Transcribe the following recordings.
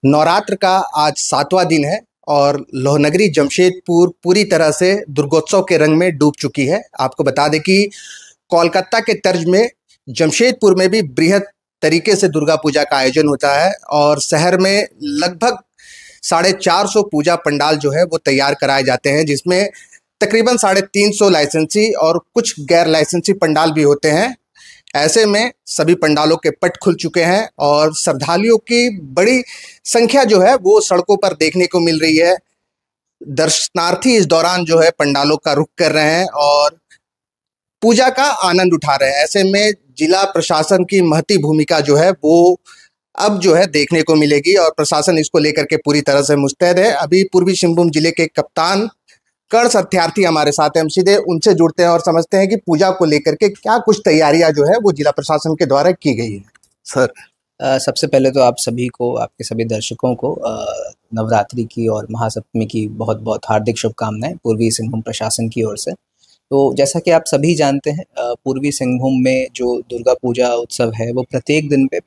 नवरात्र का आज 7वां दिन है और लोहनगरी जमशेदपुर पूरी तरह से दुर्गोत्सव के रंग में डूब चुकी है। आपको बता दें कि कोलकाता के तर्ज में जमशेदपुर में भी बृहद तरीके से दुर्गा पूजा का आयोजन होता है और शहर में लगभग 450 पूजा पंडाल जो है वो तैयार कराए जाते हैं, जिसमें तकरीबन 350 लाइसेंसी और कुछ गैर लाइसेंसी पंडाल भी होते हैं। ऐसे में सभी पंडालों के पट खुल चुके हैं और श्रद्धालुओं की बड़ी संख्या जो है वो सड़कों पर देखने को मिल रही है। दर्शनार्थी इस दौरान जो है पंडालों का रुख कर रहे हैं और पूजा का आनंद उठा रहे हैं। ऐसे में जिला प्रशासन की महती भूमिका जो है वो अब जो है देखने को मिलेगी और प्रशासन इसको लेकर के पूरी तरह से मुस्तैद है। अभी पूर्वी सिंहभूम जिले के कप्तान कर्ण सत्यार्थी हमारे साथ हैं। हम सीधे उनसे जुड़ते हैं और समझते हैं कि पूजा को लेकर के क्या कुछ तैयारियां जो है वो जिला प्रशासन के द्वारा की गई है। सर, सबसे पहले तो आप सभी को, आपके सभी दर्शकों को नवरात्रि की और महासप्तमी की बहुत बहुत हार्दिक शुभकामनाएं पूर्वी सिंहभूम प्रशासन की ओर से। तो जैसा कि आप सभी जानते हैं, पूर्वी सिंहभूम में जो दुर्गा पूजा उत्सव है वो प्रत्येक दिन पे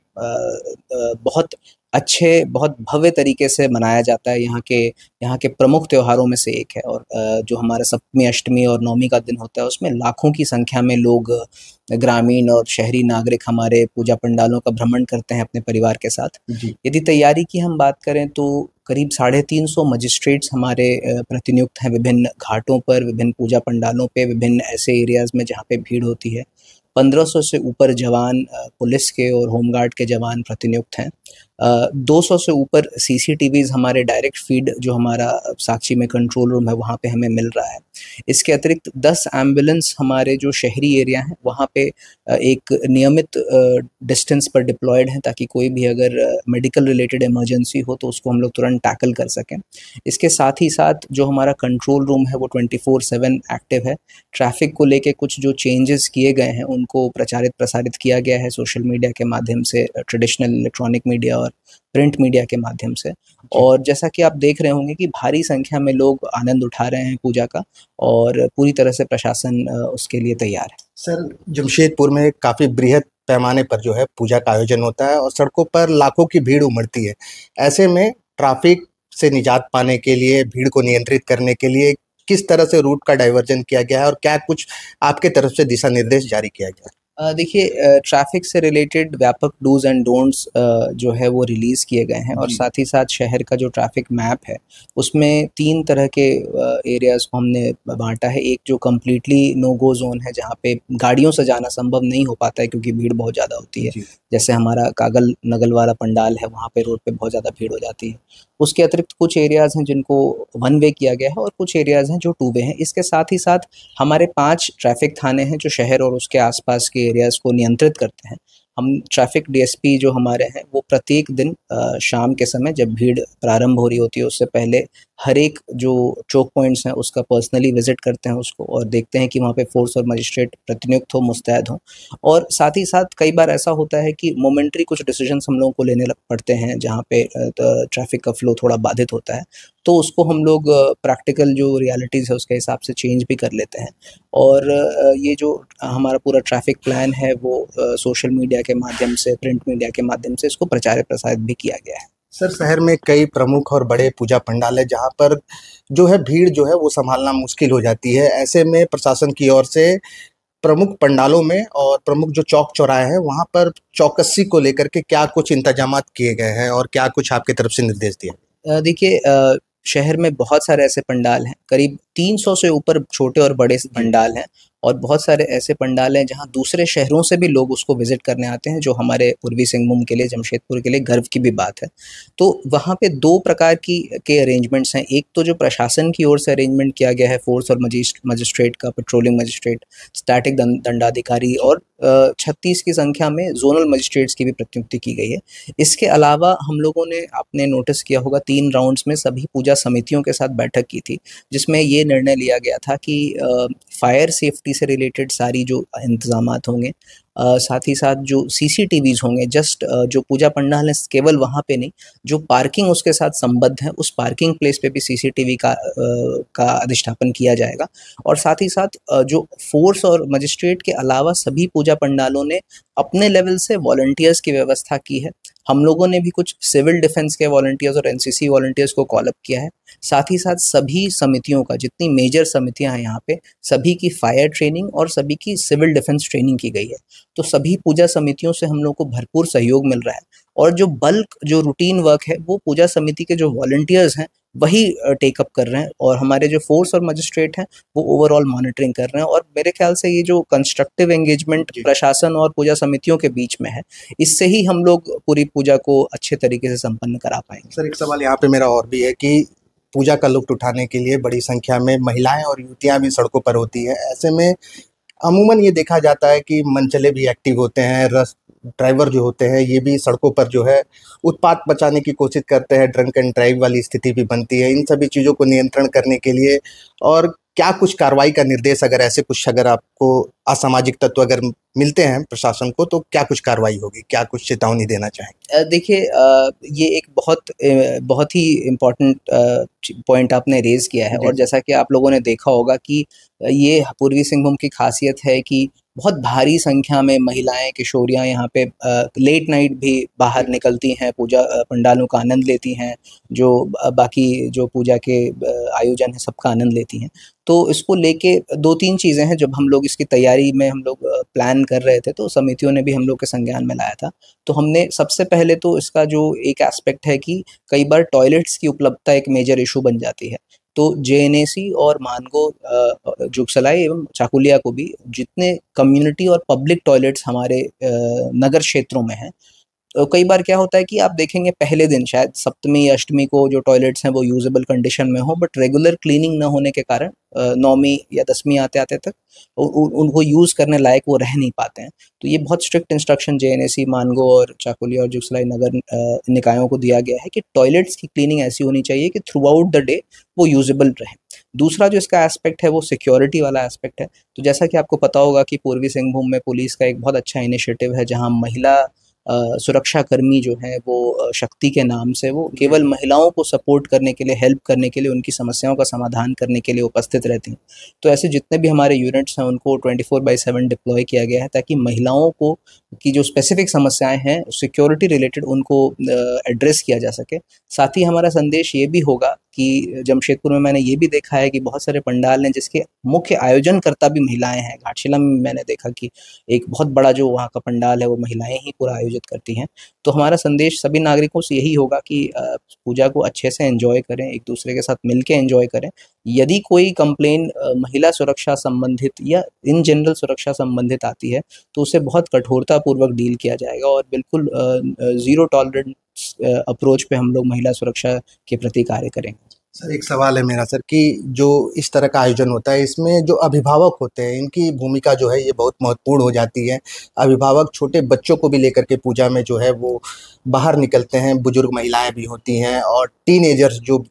बहुत अच्छे, बहुत भव्य तरीके से मनाया जाता है। यहाँ के प्रमुख त्योहारों में से एक है और जो हमारा सप्तमी, अष्टमी और नवमी का दिन होता है उसमें लाखों की संख्या में लोग, ग्रामीण और शहरी नागरिक, हमारे पूजा पंडालों का भ्रमण करते हैं अपने परिवार के साथ। यदि तैयारी की हम बात करें तो करीब 350 मजिस्ट्रेट्स हमारे प्रतिनियुक्त हैं विभिन्न घाटों पर, विभिन्न पूजा पंडालों पे, विभिन्न ऐसे एरियाज़ में जहाँ पे भीड़ होती है। 1500 से ऊपर जवान पुलिस के और होमगार्ड के जवान प्रतिनियुक्त हैं। 200 से ऊपर सीसीटीवीज़ हमारे डायरेक्ट फीड जो हमारा साक्षी में कंट्रोल रूम है वहाँ पे हमें मिल रहा है। इसके अतिरिक्त 10 एम्बुलेंस हमारे जो शहरी एरिया हैं वहाँ पे एक नियमित डिस्टेंस पर डिप्लॉयड हैं, ताकि कोई भी अगर मेडिकल रिलेटेड इमरजेंसी हो तो उसको हम लोग तुरंत टैकल कर सकें। इसके साथ ही साथ जो हमारा कंट्रोल रूम है वो 24/7 एक्टिव है। ट्रैफिक को लेके कुछ जो चेंजेस किए गए हैं उनको प्रसारित किया गया है सोशल मीडिया के माध्यम से, ट्रेडिशनल इलेक्ट्रॉनिक मीडिया और प्रिंट मीडिया के माध्यम से। और जैसा कि आप देख रहे होंगे कि भारी संख्या में लोग आनंद उठा रहे हैं पूजा का और पूरी तरह से प्रशासन उसके लिए तैयार है। सर, जमशेदपुर में काफ़ी बृहद पैमाने पर जो है पूजा का आयोजन होता है और सड़कों पर लाखों की भीड़ उमड़ती है। ऐसे में ट्रैफिक से निजात पाने के लिए, भीड़ को नियंत्रित करने के लिए किस तरह से रूट का डाइवर्जन किया गया है और क्या कुछ आपके तरफ से दिशा निर्देश जारी किया गया है? देखिए, ट्रैफिक से रिलेटेड व्यापक डूज एंड डोंट्स जो है वो रिलीज़ किए गए हैं और साथ ही साथ शहर का जो ट्रैफिक मैप है उसमें 3 तरह के एरियाज़ को हमने बांटा है। एक जो कम्प्लीटली नो गो जोन है, जहाँ पे गाड़ियों से जाना संभव नहीं हो पाता है क्योंकि भीड़ बहुत ज़्यादा होती है। जैसे हमारा कागल नगल वाला पंडाल है, वहाँ पे रोड पे बहुत ज़्यादा भीड़ हो जाती है। उसके अतिरिक्त कुछ एरियाज़ हैं जिनको 1 वे किया गया है और कुछ एरियाज़ हैं जो 2 वे हैं। इसके साथ ही साथ हमारे 5 ट्रैफिक थाने हैं जो शहर और उसके आसपास के एरियाज़ को नियंत्रित करते हैं। हम ट्रैफिक डीएसपी जो हमारे हैं वो प्रत्येक दिन शाम के समय जब भीड़ प्रारंभ हो रही होती है उससे पहले हर एक जो चौक पॉइंट्स हैं उसका पर्सनली विजिट करते हैं उसको और देखते हैं कि वहाँ पे फोर्स और मजिस्ट्रेट प्रतिनियुक्त हो, मुस्तैद हों। और साथ ही साथ कई बार ऐसा होता है कि मोमेंट्री कुछ डिसीजंस हम लोगों को लेने पड़ते हैं जहाँ पे ट्रैफिक का फ्लो थोड़ा बाधित होता है, तो उसको हम लोग प्रैक्टिकल जो रियलिटीज़ है उसके हिसाब से चेंज भी कर लेते हैं। और ये जो हमारा पूरा ट्रैफिक प्लान है वो सोशल मीडिया के माध्यम से, प्रिंट मीडिया के माध्यम से इसको प्रचार प्रसारित भी किया गया है। सर, शहर में कई प्रमुख और बड़े पूजा पंडाल है जहाँ पर जो है भीड़ जो है वो संभालना मुश्किल हो जाती है। ऐसे में प्रशासन की ओर से प्रमुख पंडालों में और प्रमुख जो चौक चौराहे हैं वहाँ पर चौकसी को लेकर के क्या कुछ इंतजामात किए गए हैं और क्या कुछ आपकी तरफ से निर्देश दिए? देखिए, शहर में बहुत सारे ऐसे पंडाल हैं, करीब 300 से ऊपर छोटे और बड़े पंडाल हैं और बहुत सारे ऐसे पंडाल हैं जहां दूसरे शहरों से भी लोग उसको विजिट करने आते हैं, जो हमारे पूर्वी सिंहभूम के लिए, जमशेदपुर के लिए गर्व की भी बात है। तो वहां पे 2 प्रकार के अरेंजमेंट्स हैं। एक तो जो प्रशासन की ओर से अरेंजमेंट किया गया है, फोर्स और मजिस्ट्रेट का, पेट्रोलिंग मजिस्ट्रेट, स्टैटिक दंडाधिकारी और 36 की संख्या में जोनल मजिस्ट्रेट्स की भी प्रतिनियुक्ति की गई है। इसके अलावा हम लोगों ने, आपने नोटिस किया होगा, 3 राउंड्स में सभी पूजा समितियों के साथ बैठक की थी, जिसमें ये निर्णय लिया गया था कि फायर सेफ्टी से रिलेटेड सारी जो इंतजामात होंगे, साथ ही साथ जो सीसीटीवीज़ होंगे, जस्ट जो पूजा पंडाल है केवल वहाँ पे नहीं, जो पार्किंग उसके साथ संबद्ध है उस पार्किंग प्लेस पे भी सीसीटीवी का अधिष्ठापन किया जाएगा। और साथ ही साथ जो फोर्स और मजिस्ट्रेट के अलावा सभी पूजा पंडालों ने अपने लेवल से वॉलंटियर्स की व्यवस्था की है। हम लोगों ने भी कुछ सिविल डिफेंस के वॉलंटियर्स और एनसीसी वॉलंटियर्स को कॉल अप किया है। साथ ही साथ सभी समितियों का, जितनी मेजर समितियां हैं यहाँ पे, सभी की फायर ट्रेनिंग और सभी की सिविल डिफेंस ट्रेनिंग की गई है। तो सभी पूजा समितियों से हम लोग को भरपूर सहयोग मिल रहा है, और जो बल्क जो रूटीन वर्क है वो पूजा समिति के जो वॉलंटियर्स हैं वही टेकअप कर रहे हैं, और हमारे जो फोर्स और मजिस्ट्रेट हैं वो ओवरऑल मॉनिटरिंग कर रहे हैं। और मेरे ख्याल से ये जो कंस्ट्रक्टिव एंगेजमेंट प्रशासन और पूजा समितियों के बीच में है, इससे ही हम लोग पूरी पूजा को अच्छे तरीके से संपन्न करा पाएंगे। सर, एक सवाल यहाँ पे मेरा और भी है कि पूजा का लुत्फ उठाने के लिए बड़ी संख्या में महिलाएं और युवतियां भी सड़कों पर होती है। ऐसे में अमूमन ये देखा जाता है कि मनचले भी एक्टिव होते हैं, रस ड्राइवर जो होते हैं ये भी सड़कों पर जो है उत्पात मचाने की कोशिश करते हैं, ड्रंक एंड ड्राइव वाली स्थिति भी बनती है। इन सभी चीज़ों को नियंत्रण करने के लिए और क्या कुछ कार्रवाई का निर्देश, अगर ऐसे कुछ अगर आपको असामाजिक तत्व अगर मिलते हैं प्रशासन को, तो क्या कुछ कार्रवाई होगी, क्या कुछ चेतावनी देना चाहेंगे? देखिए, ये एक बहुत ही इम्पोर्टेंट पॉइंट आपने रेज किया है। और जैसा कि आप लोगों ने देखा होगा कि ये पूर्वी सिंहभूम की खासियत है कि बहुत भारी संख्या में महिलाएं, किशोरियां यहाँ पे लेट नाइट भी बाहर निकलती हैं, पूजा पंडालों का आनंद लेती हैं, जो बाकी जो पूजा के आयोजन है सबका आनंद लेती हैं। तो इसको लेके दो तीन चीज़ें हैं। जब हम लोग इसकी तैयारी में हम लोग प्लान कर रहे थे तो समितियों ने भी हम लोग के संज्ञान में लाया था। तो हमने सबसे पहले तो इसका जो एक एस्पेक्ट है कि कई बार टॉयलेट्स की उपलब्धता एक मेजर इशू बन जाती है। तो जेएनएसी और मानगो, जुगसलाई एवं चाकुलिया को भी जितने कम्युनिटी और पब्लिक टॉयलेट्स हमारे नगर क्षेत्रों में हैं, तो कई बार क्या होता है कि आप देखेंगे पहले दिन शायद सप्तमी या अष्टमी को जो टॉयलेट्स हैं वो यूजेबल कंडीशन में हो, बट रेगुलर क्लीनिंग ना होने के कारण नौवीं या दसवीं आते आते तक उनको यूज़ करने लायक वो रह नहीं पाते हैं। तो ये बहुत स्ट्रिक्ट इंस्ट्रक्शन जेएनएसी, मानगो और चाकुलिया और जुगसलाई नगर निकायों को दिया गया है कि टॉयलेट्स की क्लीनिंग ऐसी होनी चाहिए कि थ्रू आउट द डे वो यूजेबल रहे। दूसरा जो इसका एस्पेक्ट है वो सिक्योरिटी वाला एस्पेक्ट है। तो जैसा कि आपको पता होगा कि पूर्वी सिंहभूम में पुलिस का एक बहुत अच्छा इनिशिएटिव है, जहाँ महिला सुरक्षाकर्मी जो हैं वो शक्ति के नाम से वो केवल महिलाओं को सपोर्ट करने के लिए, हेल्प करने के लिए, उनकी समस्याओं का समाधान करने के लिए उपस्थित रहती हैं। तो ऐसे जितने भी हमारे यूनिट्स हैं उनको 24/7 डिप्लॉय किया गया है, ताकि महिलाओं को की जो स्पेसिफिक समस्याएं हैं सिक्योरिटी रिलेटेड उनको एड्रेस किया जा सके। साथ ही हमारा संदेश ये भी होगा कि जमशेदपुर में मैंने ये भी देखा है कि बहुत सारे पंडाल हैं जिसके मुख्य आयोजनकर्ता भी महिलाएं हैं। घाटशिला में मैंने देखा कि एक बहुत बड़ा जो वहाँ का पंडाल है वो महिलाएं ही पूरा आयोजित करती हैं। तो हमारा संदेश सभी नागरिकों से यही होगा कि पूजा को अच्छे से एंजॉय करें, एक दूसरे के साथ मिलके एंजॉय करें। यदि कोई कंप्लेन महिला सुरक्षा संबंधित या इन जनरल सुरक्षा संबंधित आती है तो उसे बहुत कठोरतापूर्वक डील किया जाएगा, और बिल्कुल ज़ीरो टॉलरेंस अप्रोच पे हम लोग महिला सुरक्षा के प्रति कार्य करेंगे। सर, एक सवाल है मेरा सर कि जो इस तरह का आयोजन होता है इसमें जो अभिभावक होते हैं इनकी भूमिका जो है ये बहुत महत्वपूर्ण हो जाती है। अभिभावक छोटे बच्चों को भी लेकर के पूजा में जो है वो बाहर निकलते हैं, बुजुर्ग महिलाएं भी होती हैं और टीनेजर्स जो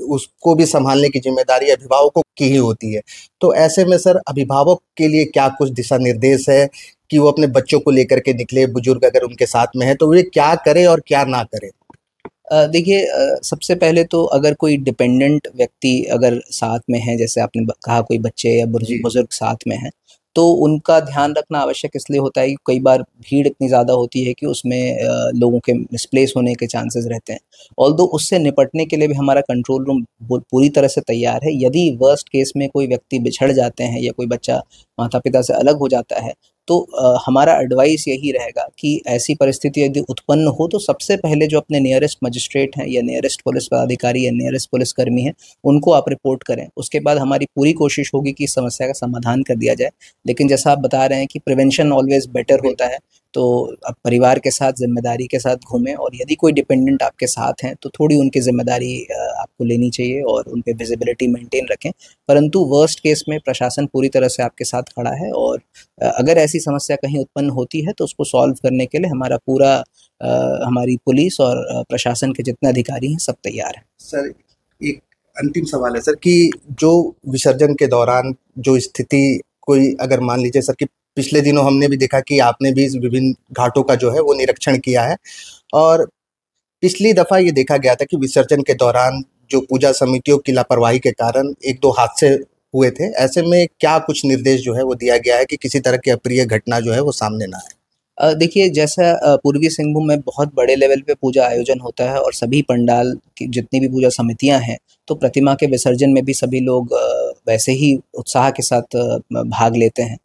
उसको भी संभालने की जिम्मेदारी अभिभावकों की ही होती है। तो ऐसे में सर अभिभावक के लिए क्या कुछ दिशा निर्देश है कि वो अपने बच्चों को लेकर के निकले, बुजुर्ग अगर उनके साथ में है तो वे क्या करें और क्या ना करें? देखिए, सबसे पहले तो अगर कोई डिपेंडेंट व्यक्ति अगर साथ में है, जैसे आपने कहा कोई बच्चे या बुजुर्ग साथ में हैं, तो उनका ध्यान रखना आवश्यक इसलिए होता है कि कई बार भीड़ इतनी ज़्यादा होती है कि उसमें लोगों के मिसप्लेस होने के चांसेस रहते हैं। ऑल्दो उससे निपटने के लिए भी हमारा कंट्रोल रूम पूरी तरह से तैयार है। यदि वर्स्ट केस में कोई व्यक्ति बिछड़ जाते हैं या कोई बच्चा माता पिता से अलग हो जाता है, तो हमारा एडवाइस यही रहेगा कि ऐसी परिस्थिति यदि उत्पन्न हो तो सबसे पहले जो अपने नियरेस्ट मजिस्ट्रेट हैं या नियरेस्ट पुलिस पदाधिकारी या नियरेस्ट पुलिसकर्मी हैं उनको आप रिपोर्ट करें। उसके बाद हमारी पूरी कोशिश होगी कि इस समस्या का समाधान कर दिया जाए। लेकिन जैसा आप बता रहे हैं कि प्रिवेंशन ऑलवेज बेटर होता है, तो अब परिवार के साथ जिम्मेदारी के साथ घूमें, और यदि कोई डिपेंडेंट आपके साथ हैं तो थोड़ी उनकी जिम्मेदारी आपको लेनी चाहिए और उन पे विजिबिलिटी मेंटेन रखें। परंतु वर्स्ट केस में प्रशासन पूरी तरह से आपके साथ खड़ा है, और अगर ऐसी समस्या कहीं उत्पन्न होती है तो उसको सॉल्व करने के लिए हमारा पूरा हमारी पुलिस और प्रशासन के जितने अधिकारी हैं सब तैयार हैं। सर, एक अंतिम सवाल है सर कि जो विसर्जन के दौरान जो स्थिति कोई अगर मान लीजिए सर कि पिछले दिनों हमने भी देखा कि आपने भी विभिन्न घाटों का जो है वो निरीक्षण किया है, और पिछली दफ़ा ये देखा गया था कि विसर्जन के दौरान जो पूजा समितियों की लापरवाही के कारण 1-2 हादसे हुए थे। ऐसे में क्या कुछ निर्देश जो है वो दिया गया है कि किसी तरह की अप्रिय घटना जो है वो सामने ना आए? देखिए, जैसा पूर्वी सिंहभूम में बहुत बड़े लेवल पे पूजा आयोजन होता है और सभी पंडाल की जितनी भी पूजा समितियां हैं, तो प्रतिमा के विसर्जन में भी सभी लोग वैसे ही उत्साह के साथ भाग लेते हैं।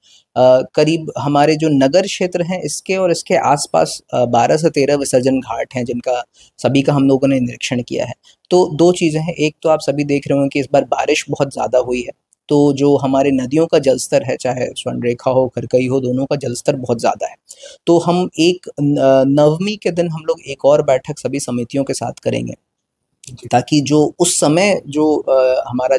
करीब हमारे जो नगर क्षेत्र हैं इसके और इसके आसपास 12 से 13 विसर्जन घाट हैं जिनका सभी का हम लोगों ने निरीक्षण किया है। तो 2 चीज़ें हैं, एक तो आप सभी देख रहे होंगे कि इस बार बारिश बहुत ज़्यादा हुई है, तो जो हमारे नदियों का जलस्तर है, चाहे स्वर्णरेखा हो, करकई हो, दोनों का जलस्तर बहुत ज़्यादा है। तो हम एक नवमी के दिन हम लोग एक और बैठक सभी समितियों के साथ करेंगे, ताकि जो उस समय जो हमारा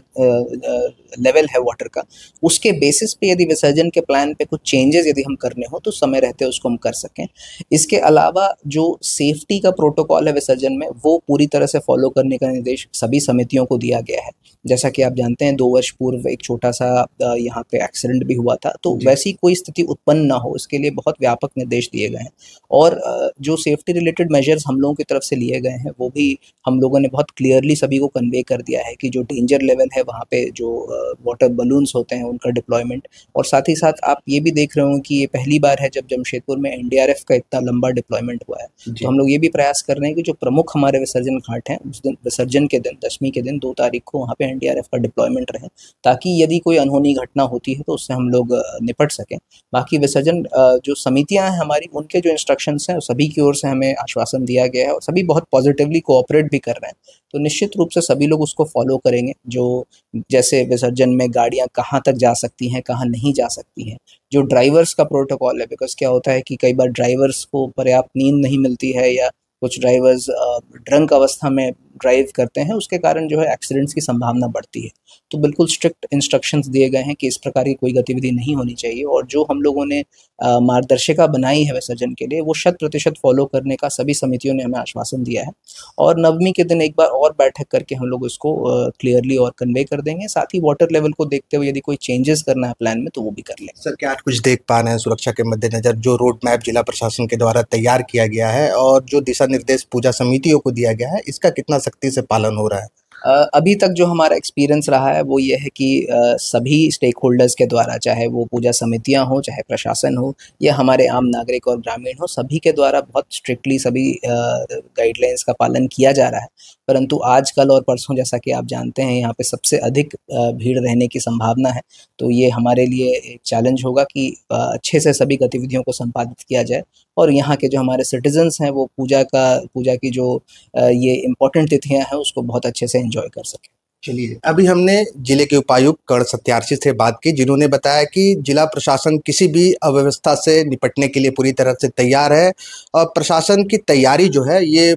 लेवल है वाटर का, उसके बेसिस पे यदि विसर्जन के प्लान पे कुछ चेंजेस यदि हम करने हो तो समय रहते उसको हम कर सकें। इसके अलावा जो सेफ्टी का प्रोटोकॉल है विसर्जन में, वो पूरी तरह से फॉलो करने का निर्देश सभी समितियों को दिया गया है। जैसा कि आप जानते हैं 2 वर्ष पूर्व एक छोटा सा यहाँ पे एक्सीडेंट भी हुआ था, तो वैसी कोई स्थिति उत्पन्न ना हो इसके लिए बहुत व्यापक निर्देश दिए गए हैं। और जो सेफ्टी रिलेटेड मेजर्स हम लोगों की तरफ से लिए गए हैं वो भी हम लोगों ने बहुत क्लियरली सभी को कन्वे कर दिया है कि जो डेंजर लेवल है वहाँ पे जो वाटर बलून्स होते हैं उनका डिप्लॉयमेंट, और साथ ही साथ आप ये भी देख रहे हो कि ये पहली बार है जब जमशेदपुर में एनडीआरएफ का इतना लंबा डिप्लॉयमेंट हुआ है। तो हम लोग ये भी प्रयास कर रहे हैं कि जो प्रमुख हमारे विसर्जन घाट हैं उस दिन विसर्जन के दिन 10वीं के दिन 2 तारीख को वहाँ पे एनडीआरएफ का डिप्लॉयमेंट रहे, ताकि यदि कोई अनहोनी घटना होती है तो उससे हम लोग निपट सकें। बाकी विसर्जन जो समितियाँ हैं हमारी, उनके जो इंस्ट्रक्शंस हैं सभी की ओर से हमें आश्वासन दिया गया है और सभी बहुत पॉजिटिवली कोऑपरेट भी कर रहे हैं, तो निश्चित रूप से सभी लोग उसको फॉलो करेंगे। जो जैसे विसर्जन में गाड़ियां कहाँ तक जा सकती हैं, कहाँ नहीं जा सकती हैं, जो ड्राइवर्स का प्रोटोकॉल है, बिकॉज क्या होता है कि कई बार ड्राइवर्स को पर्याप्त नींद नहीं मिलती है या कुछ ड्राइवर्स ड्रंक अवस्था में ड्राइव करते हैं, उसके कारण जो है एक्सीडेंट्स की संभावना बढ़ती है। तो बिल्कुल स्ट्रिक्ट इंस्ट्रक्शंस दिए गए हैं कि इस प्रकार की कोई गतिविधि नहीं होनी चाहिए, और जो हम लोगों ने मार्गदर्शिका बनाई है विसर्जन के लिए वो 100% फॉलो करने का सभी समितियों ने हमें आश्वासन दिया है। और नवमी के दिन एक बार और बैठक करके हम लोग इसको क्लियरली और कन्वे कर देंगे। साथ ही वाटर लेवल को देखते हुए यदि कोई चेंजेस करना है प्लान में तो वो भी कर लेंगे। सर, क्या आप कुछ देख पा रहे हैं सुरक्षा के मद्देनजर जो रोड मैप जिला प्रशासन के द्वारा तैयार किया गया है और जो दिशा निर्देश पूजा समितियों को दिया गया है, इसका कितना सख्ती से पालन हो रहा है? अभी तक जो हमारा एक्सपीरियंस रहा है वो ये है कि सभी स्टेक होल्डर्स के द्वारा, चाहे वो पूजा समितियां हो, चाहे प्रशासन हो या हमारे आम नागरिक और ग्रामीण हो, सभी के द्वारा बहुत स्ट्रिक्टली सभी गाइडलाइंस का पालन किया जा रहा है। परंतु आज कल और परसों जैसा कि आप जानते हैं यहाँ पे सबसे अधिक भीड़ रहने की संभावना है, तो ये हमारे लिए एक चैलेंज होगा कि अच्छे से सभी गतिविधियों को संपादित किया जाए और यहाँ के जो हमारे सिटीजन्स हैं वो पूजा की जो ये इम्पोर्टेंट तिथियाँ हैं उसको बहुत अच्छे से एंजॉय कर सकें। चलिए, अभी हमने जिले के उपायुक्त कर्ण सत्यार्थी से बात की, जिन्होंने बताया कि जिला प्रशासन किसी भी अव्यवस्था से निपटने के लिए पूरी तरह से तैयार है और प्रशासन की तैयारी जो है ये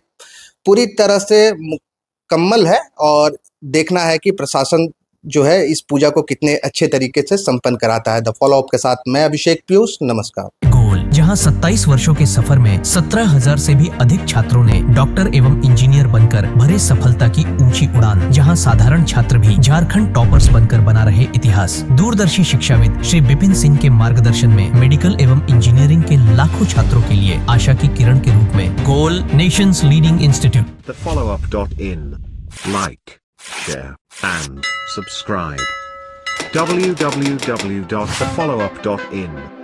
पूरी तरह से मुकम्मल है और देखना है कि प्रशासन जो है इस पूजा को कितने अच्छे तरीके से संपन्न कराता है। द फॉलो अप के साथ मैं अभिषेक पीयूष, नमस्कार। गोल, जहां 27 वर्षों के सफर में 17,000 से भी अधिक छात्रों ने डॉक्टर एवं इंजीनियर बनकर भरे सफलता की ऊंची उड़ान, जहां साधारण छात्र भी झारखंड टॉपर्स बनकर बना रहे इतिहास। दूरदर्शी शिक्षाविद श्री विपिन सिंह के मार्गदर्शन में मेडिकल एवं इंजीनियरिंग के लाखों छात्रों के लिए आशा की किरण के रूप में goal, nation's leading institute. thefollowup.in. Like, share and subscribe. www.thefollowup.in